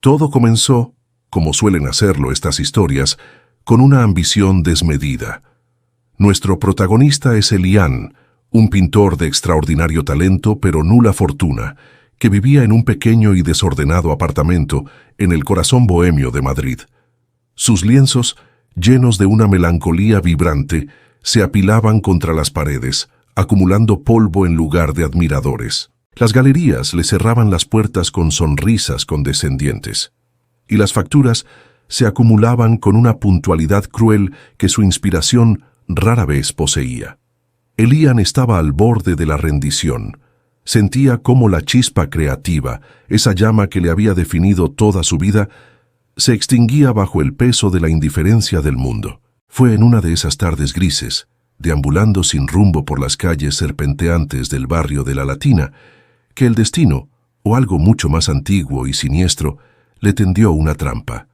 Todo comenzó, como suelen hacerlo estas historias, con una ambición desmedida. Nuestro protagonista es Elian, un pintor de extraordinario talento pero nula fortuna, que vivía en un pequeño y desordenado apartamento en el corazón bohemio de Madrid. Sus lienzos, llenos de una melancolía vibrante, se apilaban contra las paredes, acumulando polvo en lugar de admiradores. Las galerías le cerraban las puertas con sonrisas condescendientes, y las facturas se acumulaban con una puntualidad cruel que su inspiración rara vez poseía. Elian estaba al borde de la rendición. Sentía cómo la chispa creativa, esa llama que le había definido toda su vida, se extinguía bajo el peso de la indiferencia del mundo. Fue en una de esas tardes grises, deambulando sin rumbo por las calles serpenteantes del barrio de la Latina, que el destino, o algo mucho más antiguo y siniestro, le tendió una trampa.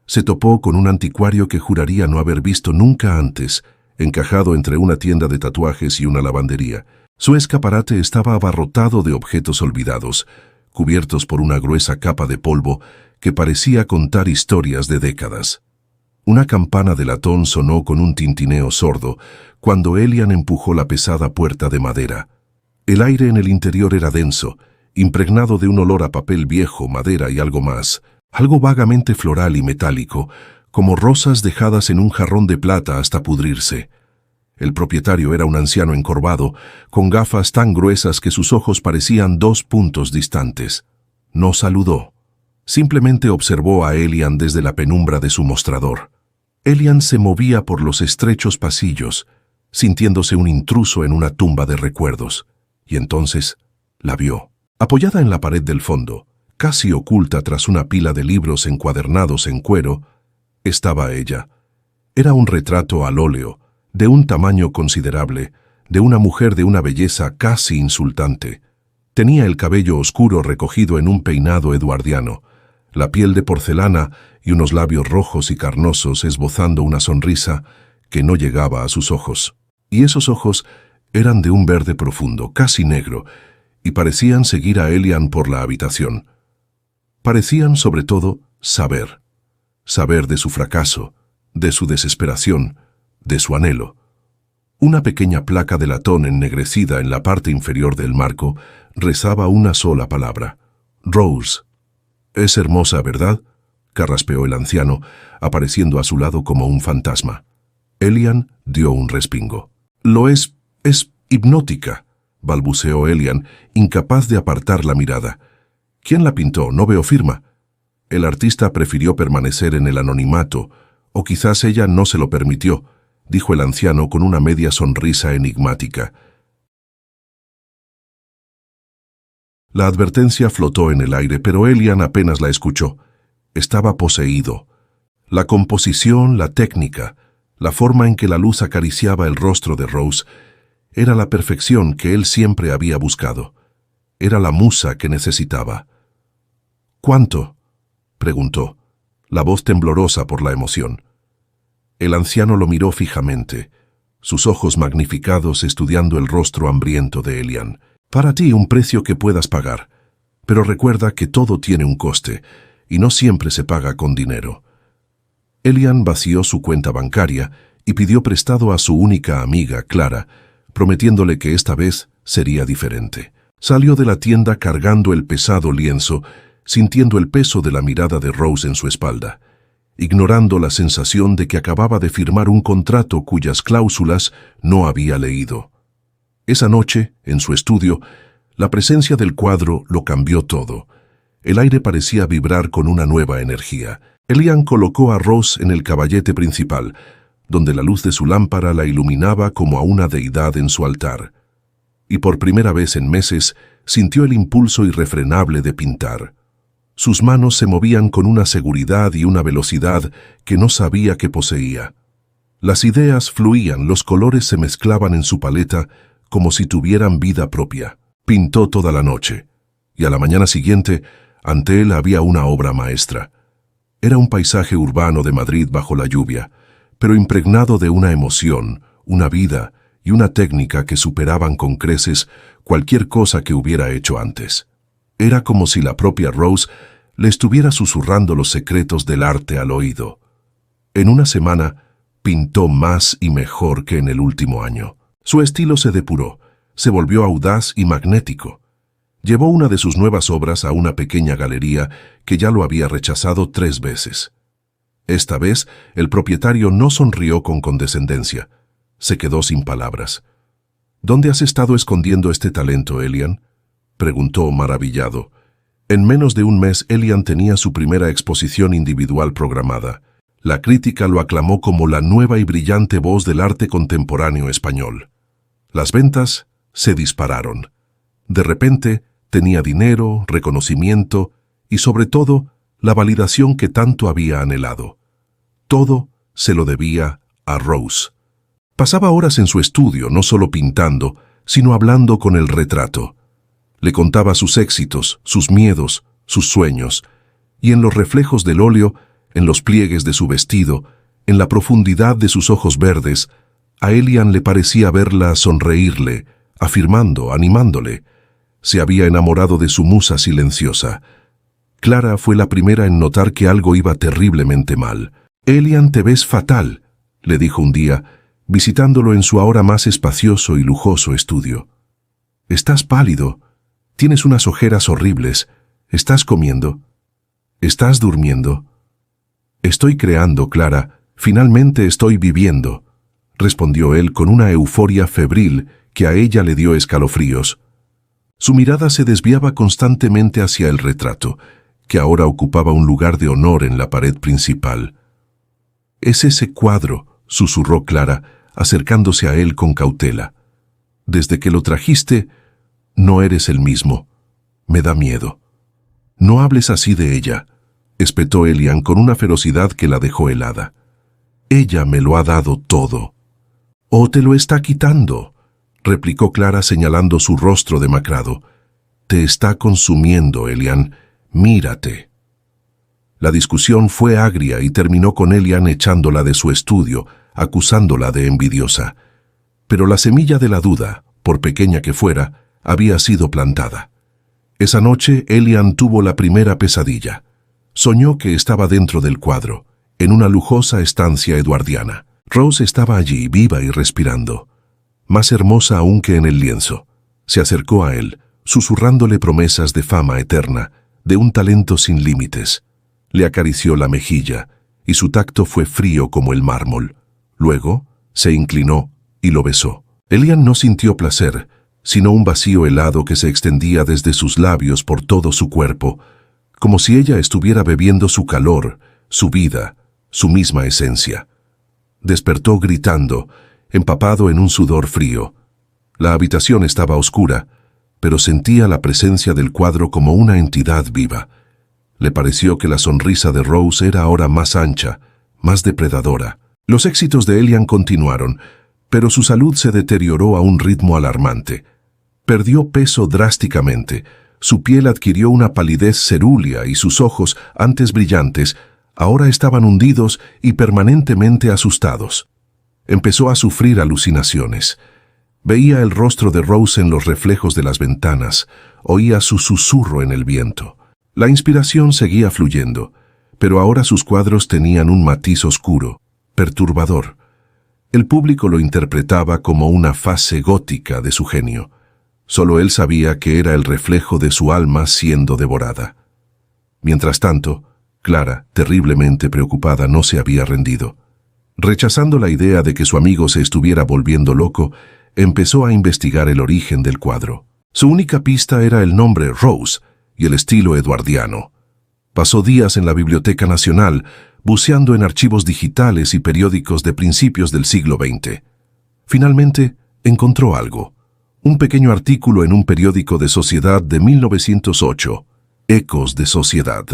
Se topó con un anticuario que juraría no haber visto nunca antes, encajado entre una tienda de tatuajes y una lavandería. Su escaparate estaba abarrotado de objetos olvidados, cubiertos por una gruesa capa de polvo que parecía contar historias de décadas. Una campana de latón sonó con un tintineo sordo cuando Elian empujó la pesada puerta de madera. El aire en el interior era denso, impregnado de un olor a papel viejo, madera y algo más, algo vagamente floral y metálico, como rosas dejadas en un jarrón de plata hasta pudrirse. El propietario era un anciano encorvado, con gafas tan gruesas que sus ojos parecían 2 puntos distantes. No saludó. Simplemente observó a Elian desde la penumbra de su mostrador. Elian se movía por los estrechos pasillos, sintiéndose un intruso en una tumba de recuerdos, y entonces la vio. Apoyada en la pared del fondo, casi oculta tras una pila de libros encuadernados en cuero, estaba ella. Era un retrato al óleo, de un tamaño considerable, de una mujer de una belleza casi insultante. Tenía el cabello oscuro recogido en un peinado eduardiano, la piel de porcelana y unos labios rojos y carnosos esbozando una sonrisa que no llegaba a sus ojos. Y esos ojos eran de un verde profundo, casi negro, y parecían seguir a Elian por la habitación. Parecían, sobre todo, saber de su fracaso, de su desesperación, de su anhelo. Una pequeña placa de latón ennegrecida en la parte inferior del marco rezaba una sola palabra: Rose. «Es hermosa, ¿verdad?», carraspeó el anciano, apareciendo a su lado como un fantasma. Elian dio un respingo. «Lo es hipnótica», balbuceó Elian, incapaz de apartar la mirada. «¿Quién la pintó? No veo firma». El artista prefirió permanecer en el anonimato, o quizás ella no se lo permitió, dijo el anciano con una media sonrisa enigmática. La advertencia flotó en el aire, pero Elian apenas la escuchó. Estaba poseído. La composición, la técnica, la forma en que la luz acariciaba el rostro de Rose, era la perfección que él siempre había buscado. Era la musa que necesitaba. «¿Cuánto?», preguntó, la voz temblorosa por la emoción. El anciano lo miró fijamente, sus ojos magnificados estudiando el rostro hambriento de Elian. «Para ti un precio que puedas pagar, pero recuerda que todo tiene un coste, y no siempre se paga con dinero». Elian vació su cuenta bancaria y pidió prestado a su única amiga, Clara, prometiéndole que esta vez sería diferente. Salió de la tienda cargando el pesado lienzo, sintiendo el peso de la mirada de Rose en su espalda, ignorando la sensación de que acababa de firmar un contrato cuyas cláusulas no había leído. Esa noche, en su estudio, la presencia del cuadro lo cambió todo. El aire parecía vibrar con una nueva energía. Elian colocó a Rose en el caballete principal, donde la luz de su lámpara la iluminaba como a una deidad en su altar. Y por primera vez en meses sintió el impulso irrefrenable de pintar. Sus manos se movían con una seguridad y una velocidad que no sabía que poseía. Las ideas fluían, los colores se mezclaban en su paleta como si tuvieran vida propia. Pintó toda la noche, y a la mañana siguiente, ante él había una obra maestra. Era un paisaje urbano de Madrid bajo la lluvia, pero impregnado de una emoción, una vida y una técnica que superaban con creces cualquier cosa que hubiera hecho antes. Era como si la propia Rose le estuviera susurrando los secretos del arte al oído. En una semana, pintó más y mejor que en el último año. Su estilo se depuró, se volvió audaz y magnético. Llevó una de sus nuevas obras a una pequeña galería que ya lo había rechazado 3 veces. Esta vez, el propietario no sonrió con condescendencia. Se quedó sin palabras. «¿Dónde has estado escondiendo este talento, Elian?», preguntó maravillado. En menos de un mes, Elian tenía su primera exposición individual programada. La crítica lo aclamó como la nueva y brillante voz del arte contemporáneo español. Las ventas se dispararon. De repente, tenía dinero, reconocimiento y, sobre todo, la validación que tanto había anhelado. Todo se lo debía a Rose. Pasaba horas en su estudio, no solo pintando, sino hablando con el retrato. Le contaba sus éxitos, sus miedos, sus sueños, y en los reflejos del óleo, en los pliegues de su vestido, en la profundidad de sus ojos verdes, a Elian le parecía verla sonreírle, afirmando, animándole. Se había enamorado de su musa silenciosa. Clara fue la primera en notar que algo iba terriblemente mal. «Elian, te ves fatal», le dijo un día, visitándolo en su ahora más espacioso y lujoso estudio. «Estás pálido, tienes unas ojeras horribles, estás comiendo, estás durmiendo». «Estoy creando, Clara, finalmente estoy viviendo», respondió él con una euforia febril que a ella le dio escalofríos. Su mirada se desviaba constantemente hacia el retrato, que ahora ocupaba un lugar de honor en la pared principal. «Es ese cuadro», susurró Clara, acercándose a él con cautela. «Desde que lo trajiste, no eres el mismo. Me da miedo». «No hables así de ella», espetó Elian con una ferocidad que la dejó helada. «Ella me lo ha dado todo». «¿O te lo está quitando?», replicó Clara señalando su rostro demacrado. «Te está consumiendo, Elian. Mírate». La discusión fue agria y terminó con Elian echándola de su estudio, acusándola de envidiosa. Pero la semilla de la duda, por pequeña que fuera, había sido plantada. Esa noche Elian tuvo la primera pesadilla. Soñó que estaba dentro del cuadro, en una lujosa estancia eduardiana. Rose estaba allí, viva y respirando, más hermosa aún que en el lienzo. Se acercó a él, susurrándole promesas de fama eterna, de un talento sin límites. Le acarició la mejilla, y su tacto fue frío como el mármol. Luego se inclinó y lo besó. Elian no sintió placer, sino un vacío helado que se extendía desde sus labios por todo su cuerpo, como si ella estuviera bebiendo su calor, su vida, su misma esencia. Despertó gritando, empapado en un sudor frío. La habitación estaba oscura, pero sentía la presencia del cuadro como una entidad viva. Le pareció que la sonrisa de Rose era ahora más ancha, más depredadora. Los éxitos de Elian continuaron, pero su salud se deterioró a un ritmo alarmante. Perdió peso drásticamente, su piel adquirió una palidez cerúlea y sus ojos, antes brillantes, ahora estaban hundidos y permanentemente asustados. Empezó a sufrir alucinaciones. Veía el rostro de Rose en los reflejos de las ventanas, oía su susurro en el viento. La inspiración seguía fluyendo, pero ahora sus cuadros tenían un matiz oscuro, perturbador. El público lo interpretaba como una fase gótica de su genio. Solo él sabía que era el reflejo de su alma siendo devorada. Mientras tanto, Clara, terriblemente preocupada, no se había rendido. Rechazando la idea de que su amigo se estuviera volviendo loco, empezó a investigar el origen del cuadro. Su única pista era el nombre Rose y el estilo eduardiano. Pasó días en la Biblioteca Nacional, buceando en archivos digitales y periódicos de principios del siglo XX. Finalmente, encontró algo. Un pequeño artículo en un periódico de sociedad de 1908, Ecos de Sociedad.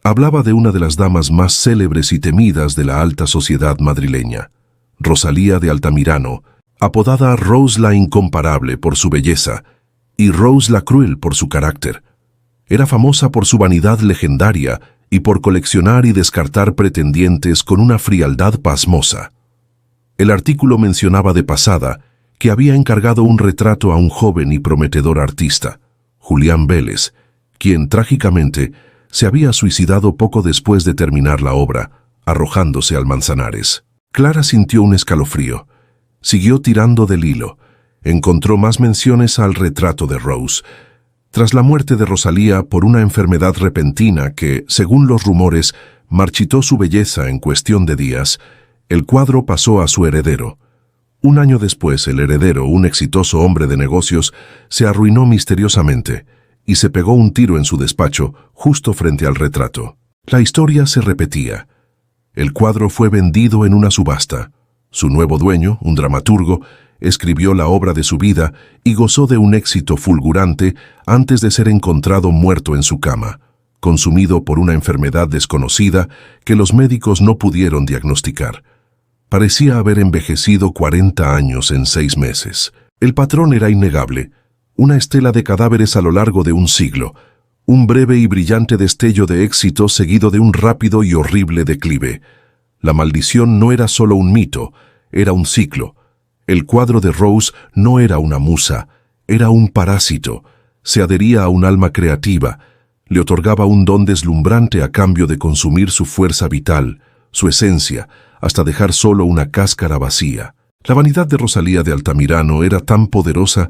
Hablaba de una de las damas más célebres y temidas de la alta sociedad madrileña, Rosalía de Altamirano, apodada Rose la Incomparable por su belleza y Rose la Cruel por su carácter. Era famosa por su vanidad legendaria y por coleccionar y descartar pretendientes con una frialdad pasmosa. El artículo mencionaba de pasada que había encargado un retrato a un joven y prometedor artista, Julián Vélez, quien, trágicamente, se había suicidado poco después de terminar la obra, arrojándose al Manzanares. Clara sintió un escalofrío. Siguió tirando del hilo. Encontró más menciones al retrato de Rose. Tras la muerte de Rosalía por una enfermedad repentina que, según los rumores, marchitó su belleza en cuestión de días, el cuadro pasó a su heredero. Un año después, el heredero, un exitoso hombre de negocios, se arruinó misteriosamente y se pegó un tiro en su despacho, justo frente al retrato. La historia se repetía. El cuadro fue vendido en una subasta. Su nuevo dueño, un dramaturgo, escribió la obra de su vida y gozó de un éxito fulgurante antes de ser encontrado muerto en su cama, consumido por una enfermedad desconocida que los médicos no pudieron diagnosticar. Parecía haber envejecido 40 años en 6 meses. El patrón era innegable, una estela de cadáveres a lo largo de un siglo, un breve y brillante destello de éxito seguido de un rápido y horrible declive. La maldición no era solo un mito, era un ciclo. El cuadro de Rose no era una musa, era un parásito. Se adhería a un alma creativa, le otorgaba un don deslumbrante a cambio de consumir su fuerza vital, su esencia, hasta dejar solo una cáscara vacía. La vanidad de Rosalía de Altamirano era tan poderosa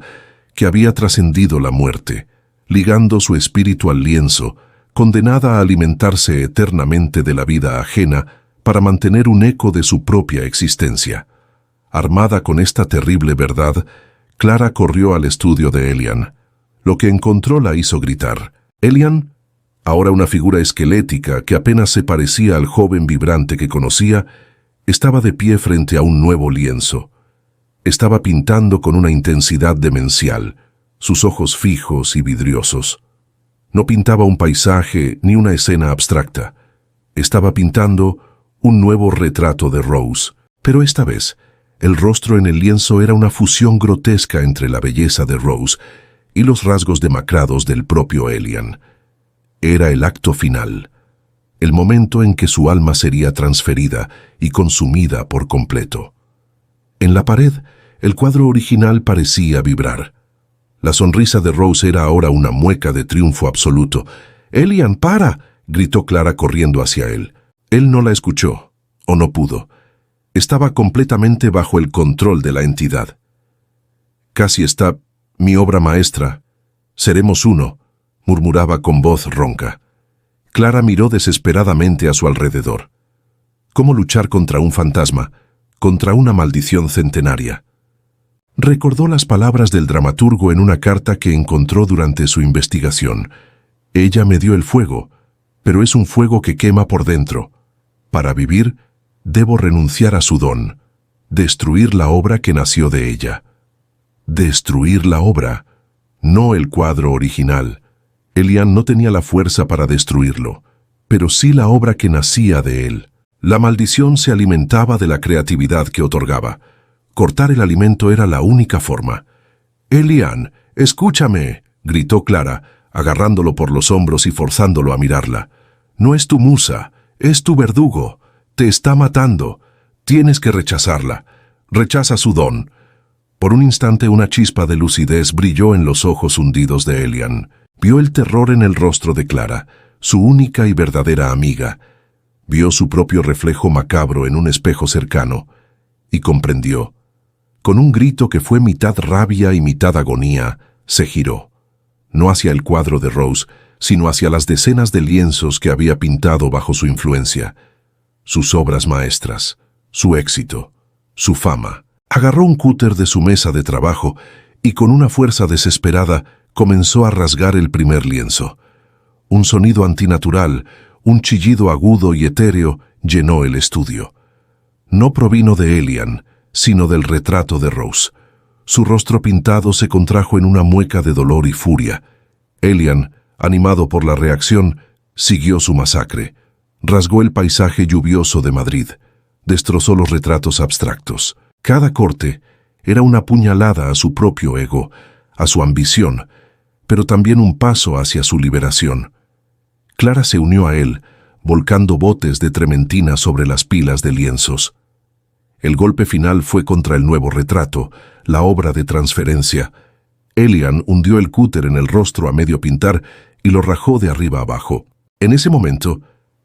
que había trascendido la muerte, ligando su espíritu al lienzo, condenada a alimentarse eternamente de la vida ajena para mantener un eco de su propia existencia. Armada con esta terrible verdad, Clara corrió al estudio de Elian. Lo que encontró la hizo gritar. Elian, ahora una figura esquelética que apenas se parecía al joven vibrante que conocía, estaba de pie frente a un nuevo lienzo. Estaba pintando con una intensidad demencial, sus ojos fijos y vidriosos. No pintaba un paisaje ni una escena abstracta. Estaba pintando un nuevo retrato de Rose, pero esta vez, el rostro en el lienzo era una fusión grotesca entre la belleza de Rose y los rasgos demacrados del propio Elian. Era el acto final, el momento en que su alma sería transferida y consumida por completo. En la pared, el cuadro original parecía vibrar. La sonrisa de Rose era ahora una mueca de triunfo absoluto. «¡Elian, para!», gritó Clara corriendo hacia él. Él no la escuchó, o no pudo. Estaba completamente bajo el control de la entidad. «Casi está mi obra maestra. Seremos uno», murmuraba con voz ronca. Clara miró desesperadamente a su alrededor. ¿Cómo luchar contra un fantasma, contra una maldición centenaria? Recordó las palabras del dramaturgo en una carta que encontró durante su investigación. Ella me dio el fuego, pero es un fuego que quema por dentro. Para vivir, debo renunciar a su don, destruir la obra que nació de ella. Destruir la obra, no el cuadro original. Elian no tenía la fuerza para destruirlo, pero sí la obra que nacía de él. La maldición se alimentaba de la creatividad que otorgaba. Cortar el alimento era la única forma. «Elian, escúchame», gritó Clara, agarrándolo por los hombros y forzándolo a mirarla. «No es tu musa, es tu verdugo. Te está matando. Tienes que rechazarla. Rechaza su don». Por un instante una chispa de lucidez brilló en los ojos hundidos de Elian. Vio el terror en el rostro de Clara, su única y verdadera amiga. Vio su propio reflejo macabro en un espejo cercano y comprendió. Con un grito que fue mitad rabia y mitad agonía, se giró. No hacia el cuadro de Rose, sino hacia las decenas de lienzos que había pintado bajo su influencia. Sus obras maestras, su éxito, su fama. Agarró un cúter de su mesa de trabajo y con una fuerza desesperada comenzó a rasgar el primer lienzo. Un sonido antinatural, un chillido agudo y etéreo llenó el estudio. No provino de Elian, sino del retrato de Rose. Su rostro pintado se contrajo en una mueca de dolor y furia. Elian, animado por la reacción, siguió su masacre. Rasgó el paisaje lluvioso de Madrid. Destrozó los retratos abstractos. Cada corte era una puñalada a su propio ego, a su ambición, pero también un paso hacia su liberación. Clara se unió a él, volcando botes de trementina sobre las pilas de lienzos. El golpe final fue contra el nuevo retrato, la obra de transferencia. Elian hundió el cúter en el rostro a medio pintar y lo rajó de arriba abajo. En ese momento,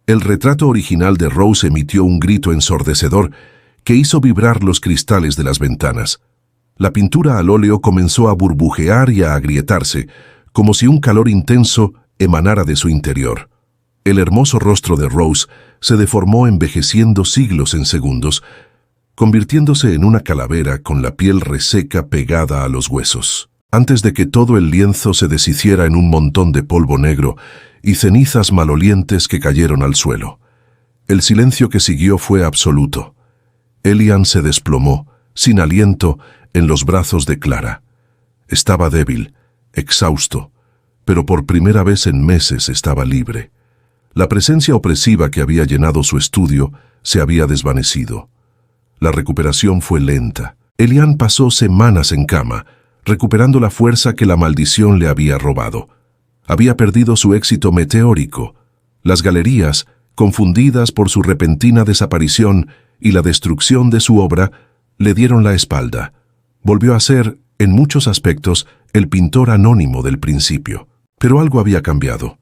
el retrato original de Rose emitió un grito ensordecedor que hizo vibrar los cristales de las ventanas. La pintura al óleo comenzó a burbujear y a agrietarse, como si un calor intenso emanara de su interior. El hermoso rostro de Rose se deformó envejeciendo siglos en segundos, convirtiéndose en una calavera con la piel reseca pegada a los huesos. Antes de que todo el lienzo se deshiciera en un montón de polvo negro y cenizas malolientes que cayeron al suelo. El silencio que siguió fue absoluto. Elian se desplomó, sin aliento, en los brazos de Clara. Estaba débil, exhausto, pero por primera vez en meses estaba libre. La presencia opresiva que había llenado su estudio se había desvanecido. La recuperación fue lenta. Elian pasó semanas en cama, recuperando la fuerza que la maldición le había robado. Había perdido su éxito meteórico. Las galerías, confundidas por su repentina desaparición y la destrucción de su obra, le dieron la espalda. Volvió a ser, en muchos aspectos, el pintor anónimo del principio. Pero algo había cambiado.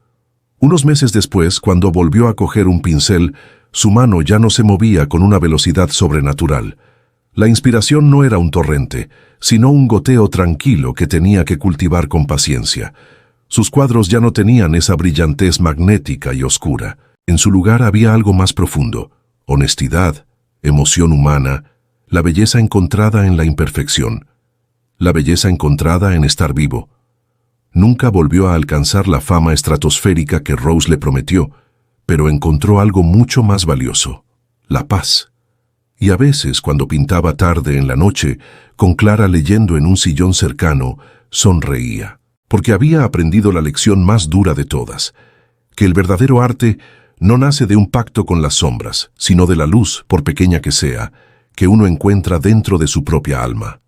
Unos meses después, cuando volvió a coger un pincel, su mano ya no se movía con una velocidad sobrenatural. La inspiración no era un torrente, sino un goteo tranquilo que tenía que cultivar con paciencia. Sus cuadros ya no tenían esa brillantez magnética y oscura. En su lugar había algo más profundo: honestidad, emoción humana, la belleza encontrada en la imperfección, la belleza encontrada en estar vivo. Nunca volvió a alcanzar la fama estratosférica que Rose le prometió, pero encontró algo mucho más valioso: la paz. Y a veces, cuando pintaba tarde en la noche, con Clara leyendo en un sillón cercano, sonreía, porque había aprendido la lección más dura de todas: que el verdadero arte no nace de un pacto con las sombras, sino de la luz, por pequeña que sea, que uno encuentra dentro de su propia alma.